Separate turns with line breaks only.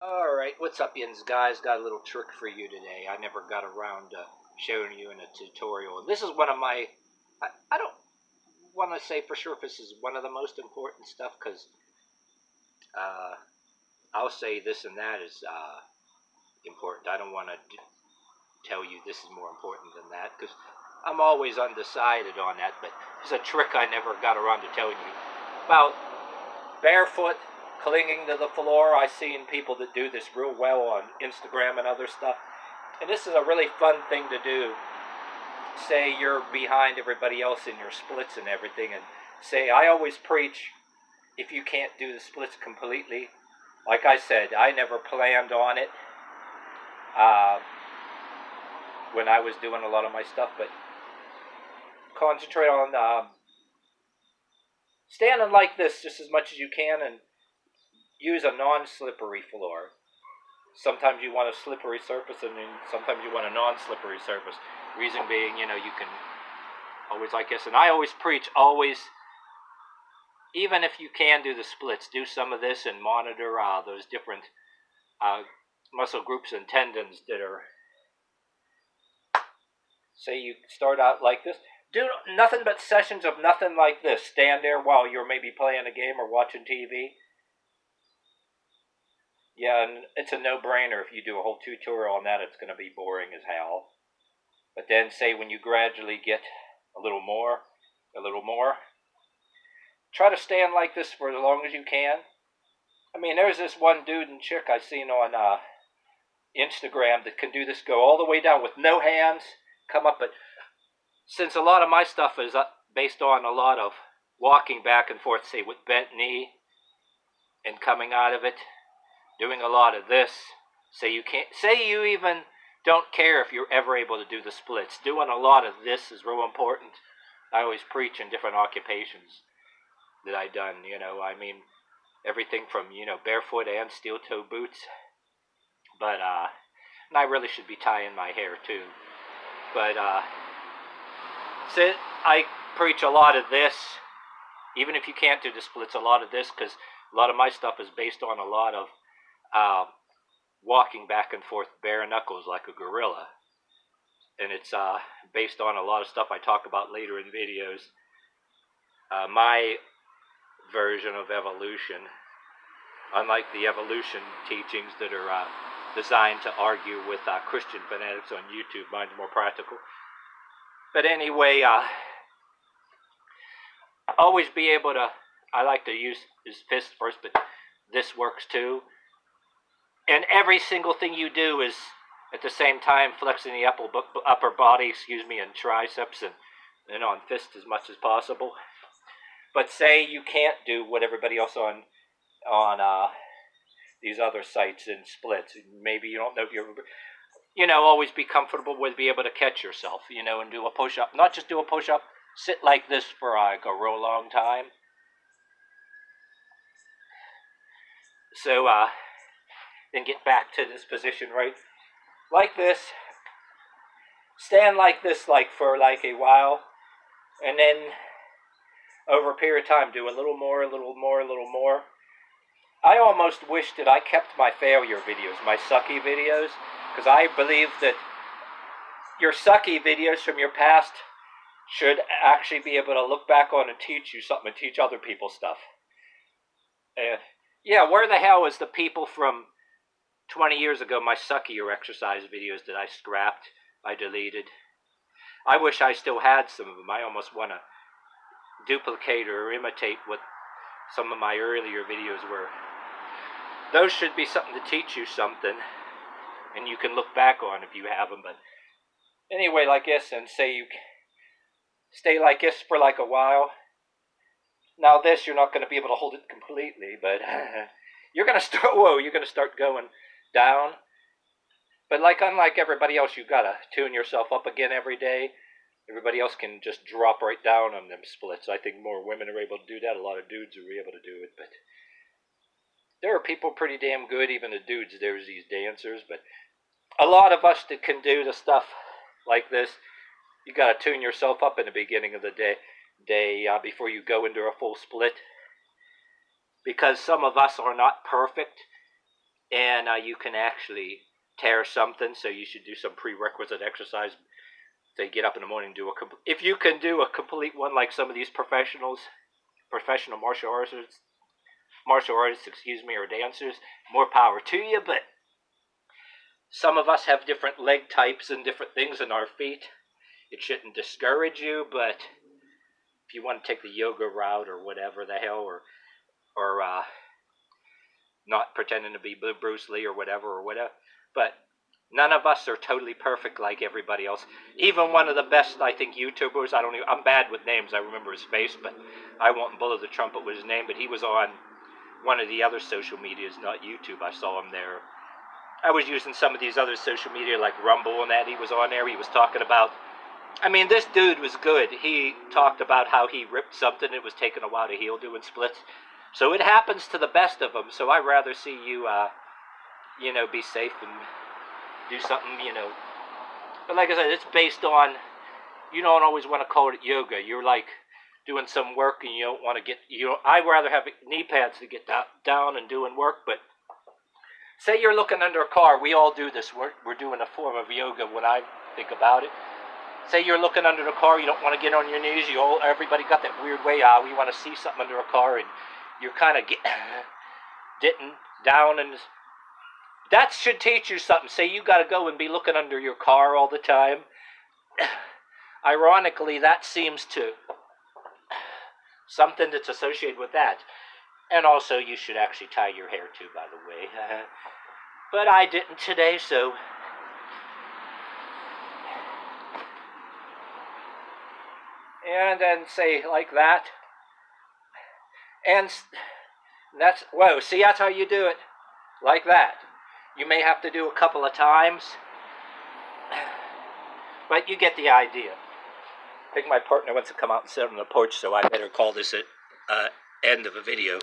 Alright, what's up yins guys? Got a little trick for you today. I never got around to showing you in a tutorial. This is one of my, I don't want to say for sure if this is one of the most important stuff because uh, I'll say this and that is important. I don't want to tell you this is more important than that because I'm always undecided on that, but it's a trick I never got around to telling you about. Barefoot clinging to the floor. I've seen people that do this real well on Instagram and other stuff. And this is a really fun thing to do. Say you're behind everybody else in your splits and everything, and say, I always preach, if you can't do the splits completely, like I said, I never planned on it when I was doing a lot of my stuff, but concentrate on standing like this just as much as you can and use a non-slippery floor. Sometimes you want a slippery surface and then sometimes you want a non-slippery surface. Reason being, you can always like this. And I always preach, even if you can do the splits, do some of this and monitor those different muscle groups and tendons that are, say you start out like this. Do nothing but sessions of nothing like this. Stand there while you're maybe playing a game or watching TV. Yeah, and it's a no-brainer if you do a whole tutorial on that, it's going to be boring as hell. But then, say, when you gradually get a little more, try to stand like this for as long as you can. I mean, there's this one dude and chick I've seen on Instagram that can do this, go all the way down with no hands, come up, but since a lot of my stuff is based on a lot of walking back and forth, say, with bent knee and coming out of it, doing a lot of this, say you even don't care if you're ever able to do the splits. Doing a lot of this is real important. I always preach in different occupations that I done, I mean, everything from, barefoot and steel toe boots. But, and I really should be tying my hair too. But, so I preach a lot of this, even if you can't do the splits, a lot of this, because a lot of my stuff is based on a lot of walking back and forth bare knuckles like a gorilla. And it's based on a lot of stuff I talk about later in videos. My version of evolution, unlike the evolution teachings that are designed to argue with Christian fanatics on YouTube, mine's more practical. But anyway, always be able to, I like to use his fist first, but this works too. And every single thing you do is at the same time flexing the upper body, and triceps and on fist as much as possible. But say you can't do what everybody else on these other sites in splits. Maybe you don't know if you're, always be comfortable with be able to catch yourself, and do a push-up. Not just do a push-up, sit like this for like a real long time. So, then get back to this position, right? Like this. Stand like this, like for like a while. And then, over a period of time, do a little more, a little more, a little more. I almost wish that I kept my failure videos, my sucky videos, because I believe that your sucky videos from your past should actually be able to look back on and teach you something and teach other people stuff. Yeah, where the hell is the people from 20 years ago, my suckier exercise videos that I scrapped, I deleted? I wish I still had some of them. I almost want to duplicate or imitate what some of my earlier videos were. Those should be something to teach you something, and you can look back on if you have them. But anyway, like this, and say you stay like this for like a while. Now this, you're not going to be able to hold it completely, but you're going to start going down. But unlike everybody else, you've got to tune yourself up again every day. Everybody else can just drop right down on them splits. I think more women are able to do that. A lot of dudes are able to do it, but there are people pretty damn good, even the dudes. There's these dancers, but a lot of us that can do the stuff like this, you got to tune yourself up in the beginning of the day before you go into a full split, because some of us are not perfect. and you can actually tear something, so you should do some prerequisite exercise. They get up in the morning and do if you can do a complete one like some of these professional martial artists, or dancers, more power to you. But some of us have different leg types and different things in our feet. It shouldn't discourage you, but if you want to take the yoga route or whatever the hell, or not pretending to be Bruce Lee or whatever, but none of us are totally perfect like everybody else. Even one of the best, I think, YouTubers, I'm bad with names, I remember his face, but I won't blow the trumpet with his name, but he was on one of the other social medias, not YouTube. I saw him there. I was using some of these other social media like Rumble and that. He was on there. He was talking about, this dude was good. He talked about how he ripped something. It was taking a while to heal doing splits. So it happens to the best of them. So I'd rather see you, be safe and do something, But like I said, it's based on, you don't always want to call it yoga. You're like doing some work and you don't want to get, I'd rather have knee pads to get down and doing work. But say you're looking under a car. We all do this. We're doing a form of yoga when I think about it. Say you're looking under the car. You don't want to get on your knees. Everybody got that weird way out. We want to see something under a car and you're kind of getting down, and that should teach you something. Say you got to go and be looking under your car all the time. Ironically, that seems to something that's associated with that. And also, you should actually tie your hair too, by the way. But I didn't today, so. And then say like that. And that's, see, that's how you do it. Like that. You may have to do a couple of times. But you get the idea. I think my partner wants to come out and sit on the porch, so I better call this at end of a video.